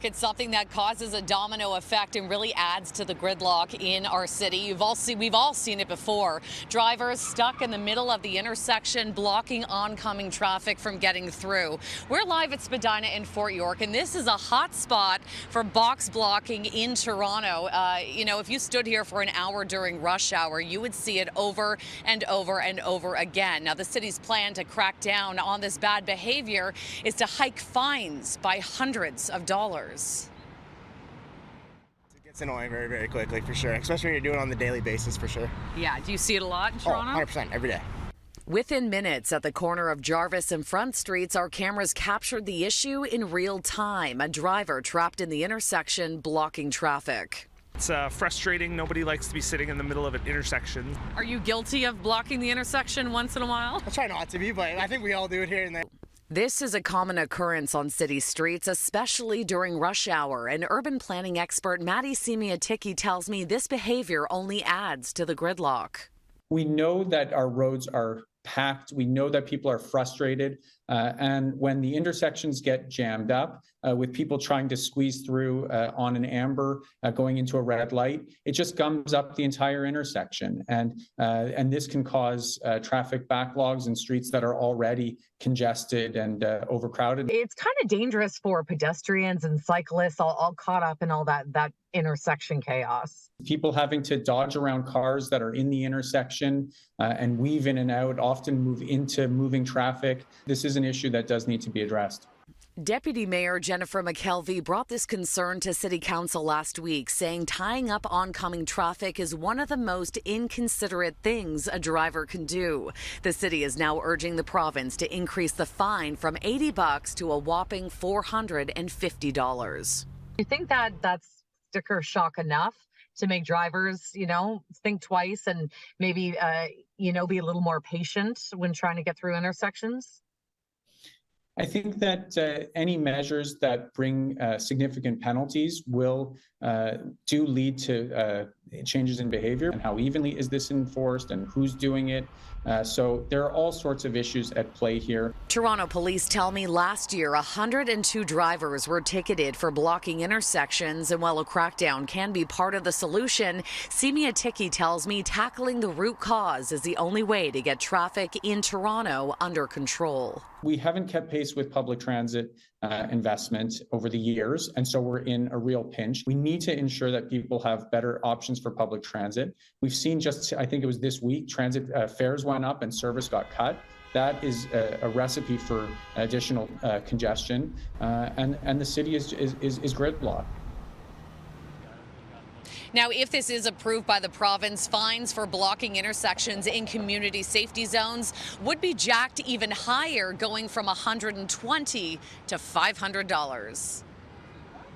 It's something that causes a domino effect and really adds to the gridlock in our city. We've all seen it before. Drivers stuck in the middle of the intersection, blocking oncoming traffic from getting through. We're live at Spadina in Fort York, and this is a hot spot for box blocking in Toronto. If you stood here for an hour during rush hour, you would see it over and over and over again. Now, the city's plan to crack down on this bad behavior is to hike fines by hundreds of dollars. It gets annoying very, very quickly, for sure, especially when you're doing it on the daily basis, for sure. Yeah, do you see it a lot in Toronto? 100%, every day. Within minutes at the corner of Jarvis and Front Streets, our cameras captured the issue in real time. A driver trapped in the intersection blocking traffic. It's frustrating. Nobody likes to be sitting in the middle of an intersection. Are you guilty of blocking the intersection once in a while? I try not to be, but I think we all do it here and there. This is a common occurrence on city streets, especially during rush hour. And urban planning expert Maddie Simiatiki tells me this behavior only adds to the gridlock. We know that our roads are packed. We know that people are frustrated. And when the intersections get jammed up with people trying to squeeze through on an amber going into a red light, it just gums up the entire intersection. And this can cause traffic backlogs in streets that are already congested and overcrowded. It's kind of dangerous for pedestrians and cyclists all caught up in all that intersection chaos. People having to dodge around cars that are in the intersection and weave in and out, often move into moving traffic. This is an issue that does need to be addressed. Deputy Mayor Jennifer McKelvey brought this concern to City Council last week, saying tying up oncoming traffic is one of the most inconsiderate things a driver can do. The city is now urging the province to increase the fine from $80 to a whopping $450. You think that that's sticker shock enough to make drivers, think twice and maybe, be a little more patient when trying to get through intersections? I think that any measures that bring significant penalties will do lead to changes in behavior and how evenly is this enforced and who's doing it. So there are all sorts of issues at play here. Toronto police tell me last year 102 drivers were ticketed for blocking intersections, and while a crackdown can be part of the solution, Simiatiki tells me tackling the root cause is the only way to get traffic in Toronto under control. We haven't kept pace with public transit investment over the years, and so we're in a real pinch. We need to ensure that people have better options for public transit. We've seen I think it was this week, transit fares went up and service got cut. That is a recipe for additional congestion, and the city is gridlocked. Now, if this is approved by the province, fines for blocking intersections in community safety zones would be jacked even higher, going from $120 to $500.